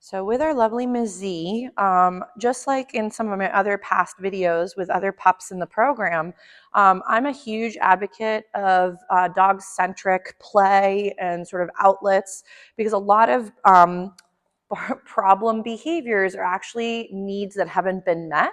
So with our lovely Ms. Z, just like in some of my other past videos with other pups in the program, I'm a huge advocate of dog-centric play and sort of outlets because a lot of problem behaviors are actually needs that haven't been met.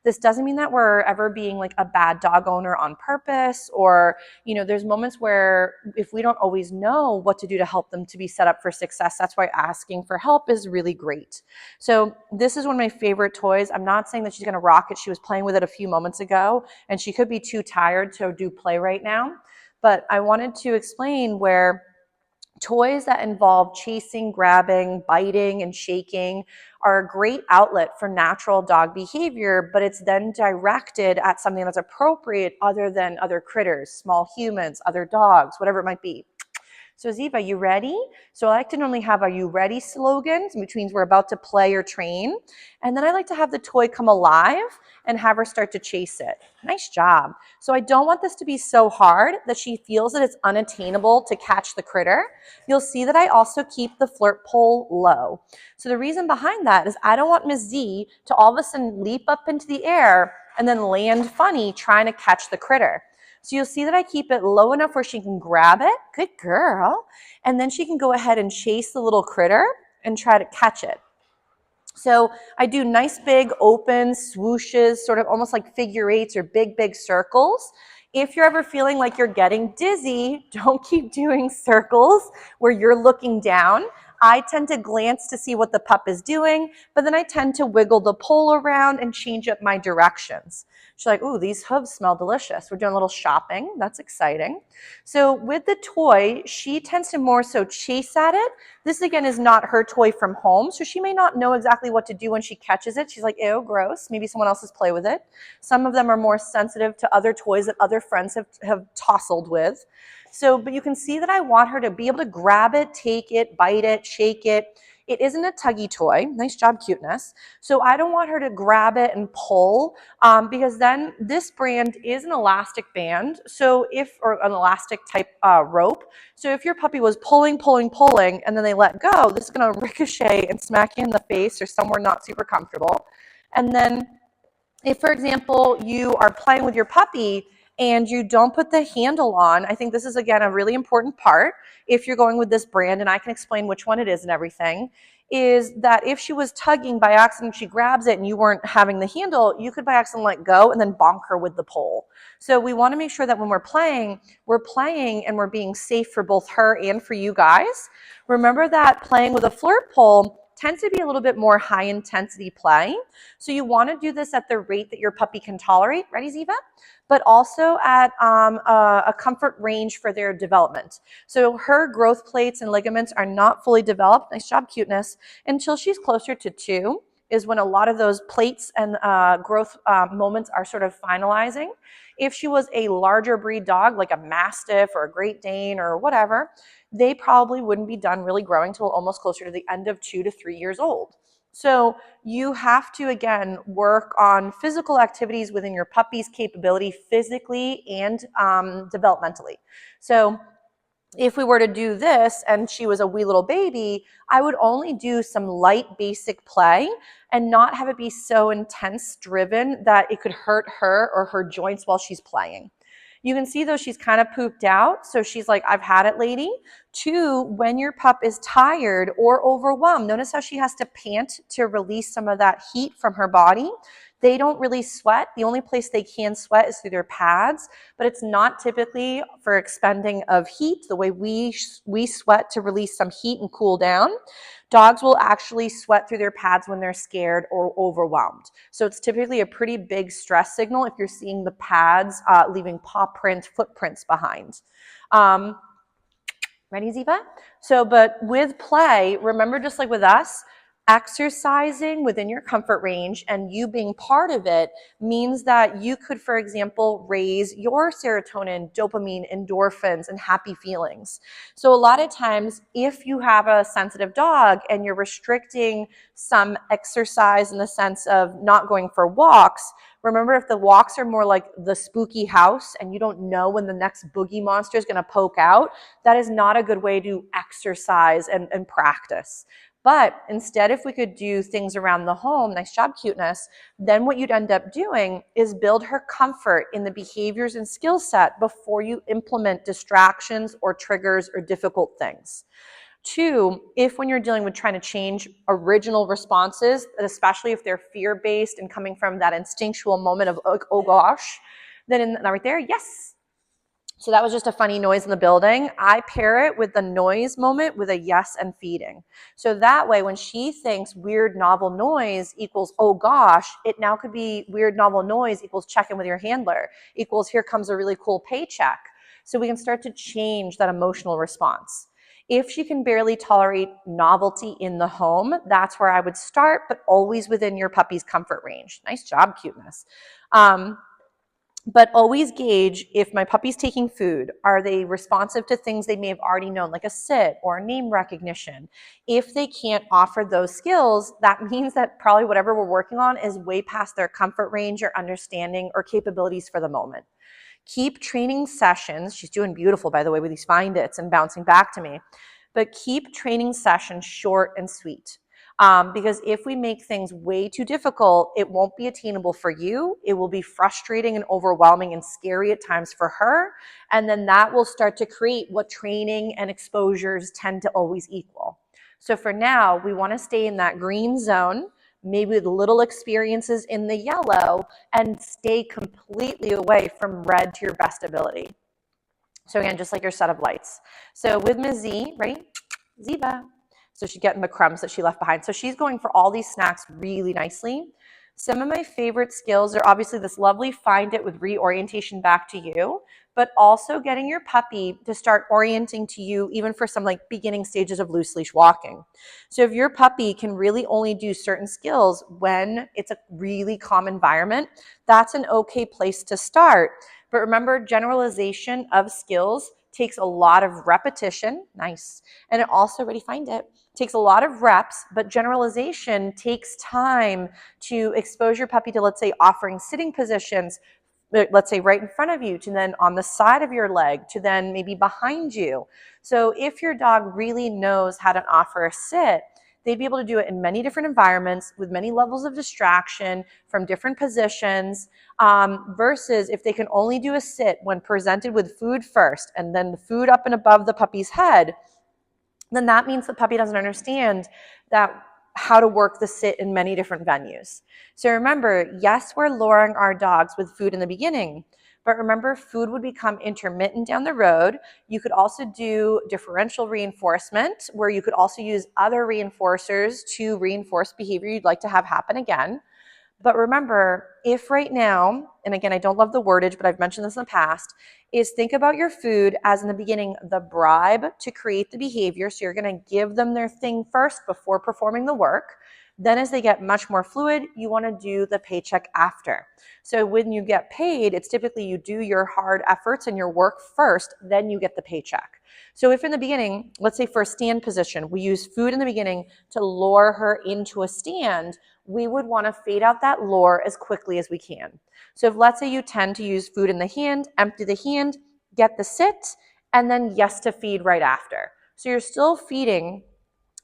This doesn't mean that we're ever being like a bad dog owner on purpose, or, there's moments where if we don't always know what to do to help them to be set up for success, that's why asking for help is really great. So this is one of my favorite toys. I'm not saying that she's going to rock it. She was playing with it a few moments ago and she could be too tired to do play right now. But I wanted to explain where toys that involve chasing, grabbing, biting, and shaking are a great outlet for natural dog behavior, but it's then directed at something that's appropriate other than other critters, small humans, other dogs, whatever it might be. So Ziva, you ready? So I like to normally have a "you ready" slogans, which means we're about to play or train. And then I like to have the toy come alive and have her start to chase it. Nice job. So I don't want this to be so hard that she feels that it's unattainable to catch the critter. You'll see that I also keep the flirt pole low. So the reason behind that is I don't want Ms. Z to all of a sudden leap up into the air and then land funny trying to catch the critter. So you'll see that I keep it low enough where she can grab it. Good girl. And then she can go ahead and chase the little critter and try to catch it. So I do nice big open swooshes, sort of almost like figure eights or big circles. If you're ever feeling like you're getting dizzy, don't keep doing circles where you're looking down. I tend to glance to see what the pup is doing, but then I tend to wiggle the pole around and change up my directions. She's like, ooh, these hooves smell delicious. We're doing a little shopping. That's exciting. So with the toy, she tends to more so chase at it. This, again, is not her toy from home, so she may not know exactly what to do when she catches it. She's like, ew, gross. Maybe someone else has played with it. Some of them are more sensitive to other toys that other friends have tousled with. So, but you can see that I want her to be able to grab it, take it, bite it, shake it. It isn't a tuggy toy. Nice job, cuteness. So I don't want her to grab it and pull because then this brand is an elastic band. So or an elastic type rope. So if your puppy was pulling, and then they let go, this is going to ricochet and smack you in the face or somewhere not super comfortable. And then if, for example, you are playing with your puppy and you don't put the handle on, I think this is, again, a really important part if you're going with this brand, and I can explain which one it is and everything, is that if she was tugging by accident, she grabs it and you weren't having the handle, you could by accident let go and then bonk her with the pole. So we want to make sure that when we're playing and we're being safe for both her and for you guys. Remember that playing with a flirt pole tends to be a little bit more high intensity play. So you want to do this at the rate that your puppy can tolerate. Ready, Ziva? But also at a comfort range for their development. So her growth plates and ligaments are not fully developed, nice job, cuteness, until she's closer to 2 is when a lot of those plates and growth moments are sort of finalizing. If she was a larger breed dog, like a Mastiff or a Great Dane or whatever, they probably wouldn't be done really growing till almost closer to the end of 2 to 3 years old. So you have to, again, work on physical activities within your puppy's capability physically and developmentally. So if we were to do this and she was a wee little baby, I would only do some light basic play and not have it be so intense driven that it could hurt her or her joints while she's playing. You can see though she's kind of pooped out. So she's like, I've had it, lady. 2, when your pup is tired or overwhelmed, notice how she has to pant to release some of that heat from her body. They don't really sweat. The only place they can sweat is through their pads, but it's not typically for expending of heat the way we sweat to release some heat and cool down. Dogs will actually sweat through their pads when they're scared or overwhelmed. So it's typically a pretty big stress signal if you're seeing the pads leaving paw print, footprints behind. Ready, Ziva? So, but with play, remember, just like with us, exercising within your comfort range and you being part of it means that you could, for example, raise your serotonin, dopamine, endorphins, and happy feelings. So a lot of times, if you have a sensitive dog and you're restricting some exercise in the sense of not going for walks, remember, if the walks are more like the spooky house and you don't know when the next boogie monster is going to poke out, that is not a good way to exercise and practice. But instead, if we could do things around the home, nice job, cuteness, then what you'd end up doing is build her comfort in the behaviors and skill set before you implement distractions or triggers or difficult things. Two, if when you're dealing with trying to change original responses, especially if they're fear-based and coming from that instinctual moment of, oh gosh, then right there, yes. So that was just a funny noise in the building. I pair it with the noise moment with a yes and feeding. So that way, when she thinks weird novel noise equals, oh gosh, it now could be weird novel noise equals check in with your handler, equals here comes a really cool paycheck. So we can start to change that emotional response. If she can barely tolerate novelty in the home, that's where I would start, but always within your puppy's comfort range. Nice job, cuteness. But always gauge if my puppy's taking food, are they responsive to things they may have already known, like a sit or name recognition? If they can't offer those skills, that means that probably whatever we're working on is way past their comfort range or understanding or capabilities for the moment. Keep training sessions. She's doing beautiful, by the way, with these find its and bouncing back to me. But keep training sessions short and sweet. Because if we make things way too difficult, it won't be attainable for you. It will be frustrating and overwhelming and scary at times for her. And then that will start to create what training and exposures tend to always equal. So for now, we want to stay in that green zone, maybe with little experiences in the yellow, and stay completely away from red to your best ability. So again, just like your set of lights. So with Ms. Z, ready? Ziva. So she's getting the crumbs that she left behind. So she's going for all these snacks really nicely. Some of my favorite skills are obviously this lovely find it with reorientation back to you, but also getting your puppy to start orienting to you even for some like beginning stages of loose leash walking. So if your puppy can really only do certain skills when it's a really calm environment, that's an okay place to start. But remember, generalization of skills takes a lot of repetition, nice, and it also, ready, find it, takes a lot of reps, but generalization takes time to expose your puppy to, let's say, offering sitting positions, let's say right in front of you, to then on the side of your leg, to then maybe behind you. So if your dog really knows how to offer a sit, they'd be able to do it in many different environments with many levels of distraction from different positions, versus if they can only do a sit when presented with food first and then the food up and above the puppy's head, then that means the puppy doesn't understand that how to work the sit in many different venues. So remember, yes, we're luring our dogs with food in the beginning, but remember, food would become intermittent down the road. You could also do differential reinforcement, where you could also use other reinforcers to reinforce behavior you'd like to have happen again. But remember, if right now, and again, I don't love the wordage, but I've mentioned this in the past, is think about your food as in the beginning, the bribe to create the behavior. So you're going to give them their thing first before performing the work. Then as they get much more fluid, you want to do the paycheck after. So when you get paid, it's typically you do your hard efforts and your work first, then you get the paycheck. So if in the beginning, let's say for a stand position, we use food in the beginning to lure her into a stand, we would want to fade out that lure as quickly as we can. So if let's say you tend to use food in the hand, empty the hand, get the sit, and then yes to feed right after. So you're still feeding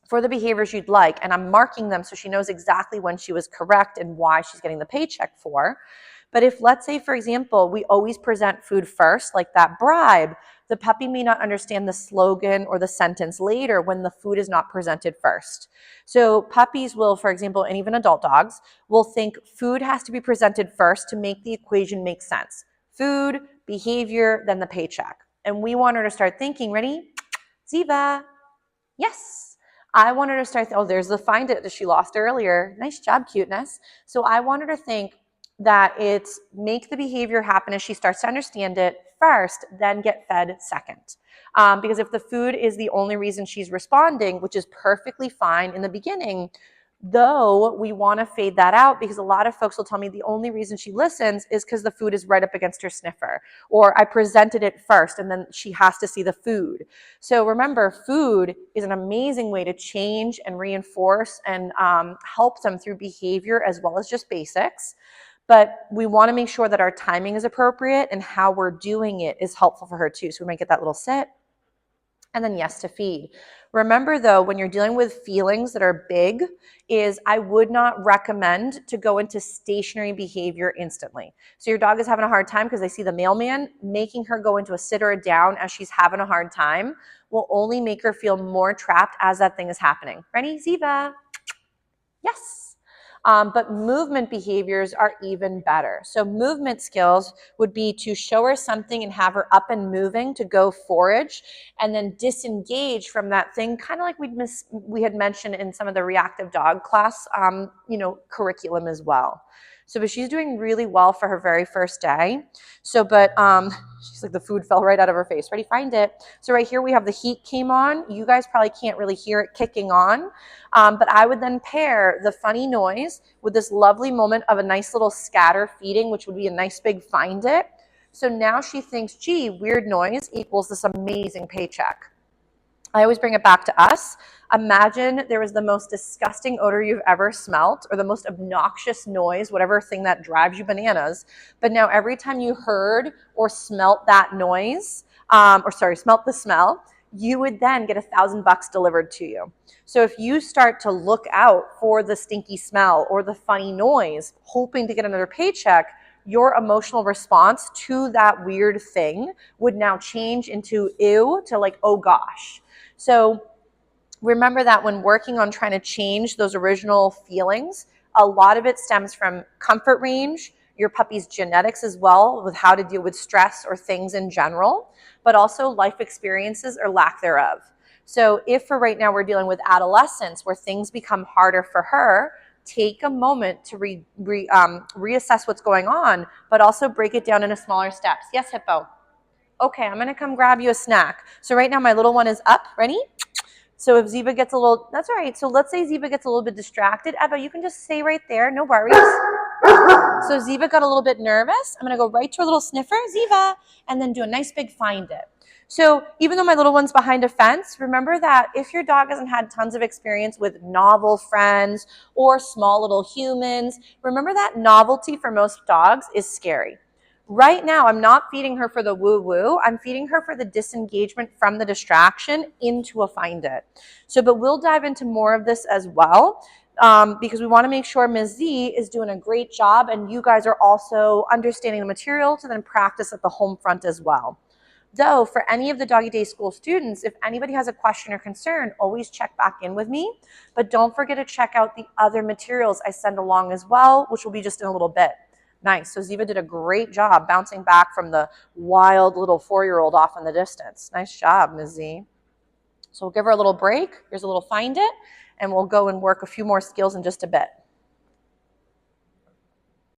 for the behaviors you'd like, and I'm marking them so she knows exactly when she was correct and why she's getting the paycheck for. But if, let's say, for example, we always present food first, like that bribe, the puppy may not understand the slogan or the sentence later when the food is not presented first. So puppies will, for example, and even adult dogs, will think food has to be presented first to make the equation make sense. Food, behavior, then the paycheck. And we want her to start thinking, ready? Ziva, yes. I want her to start, oh, there's the find it that she lost earlier. Nice job, cuteness. So I want her to think that it's make the behavior happen as she starts to understand it first, then get fed second. Because if the food is the only reason she's responding, which is perfectly fine in the beginning, though we want to fade that out, because a lot of folks will tell me the only reason she listens is because the food is right up against her sniffer, or I presented it first and then she has to see the food. So remember, food is an amazing way to change and reinforce and help them through behavior as well as just basics. But we want to make sure that our timing is appropriate and how we're doing it is helpful for her too. So we might get that little sit, And then yes to feed. Remember though, when you're dealing with feelings that are big, is I would not recommend to go into stationary behavior instantly. So your dog is having a hard time because they see the mailman, making her go into a sit or a down as she's having a hard time will only make her feel more trapped as that thing is happening. Ready, Ziva? Yes. But movement behaviors are even better. So movement skills would be to show her something and have her up and moving to go forage, and then disengage from that thing, kind of like we had mentioned in some of the reactive dog class, curriculum as well. So, but she's doing really well for her very first day. So, but she's like, the food fell right out of her face. Ready? Find it. So right here we have the heat came on. You guys probably can't really hear it kicking on. But I would then pair the funny noise with this lovely moment of a nice little scatter feeding, which would be a nice big find it. So now she thinks, gee, weird noise equals this amazing paycheck. I always bring it back to us. Imagine there was the most disgusting odor you've ever smelt, or the most obnoxious noise, whatever thing that drives you bananas. But now every time you heard or smelt that noise, smelt the smell, you would then get $1,000 delivered to you. So if you start to look out for the stinky smell or the funny noise, hoping to get another paycheck, your emotional response to that weird thing would now change into ew to like, oh gosh. So remember that when working on trying to change those original feelings, a lot of it stems from comfort range, your puppy's genetics as well, with how to deal with stress or things in general, but also life experiences or lack thereof. So if for right now we're dealing with adolescence where things become harder for her, take a moment to reassess what's going on, but also break it down into smaller steps. Yes, Hippo? Okay, I'm gonna come grab you a snack. So right now my little one is up. Ready? So if Ziva gets a little, that's all right. So let's say Ziva gets a little bit distracted. Eva, you can just stay right there. No worries. So Ziva got a little bit nervous. I'm going to go right to her little sniffer, Ziva, and then do a nice big find it. So even though my little one's behind a fence, remember that if your dog hasn't had tons of experience with novel friends or small little humans, remember that novelty for most dogs is scary. Right now, I'm not feeding her for the woo-woo. I'm feeding her for the disengagement from the distraction into a find it. So, but we'll dive into more of this as well because we want to make sure Ms. Z is doing a great job and you guys are also understanding the material to then practice at the home front as well. Though, for any of the Doggy Day School students, if anybody has a question or concern, always check back in with me. But don't forget to check out the other materials I send along as well, which will be just in a little bit. Nice. So Ziva did a great job bouncing back from the wild little 4-year-old off in the distance. Nice job, Ms. Z. So we'll give her a little break. Here's a little find it, and we'll go and work a few more skills in just a bit.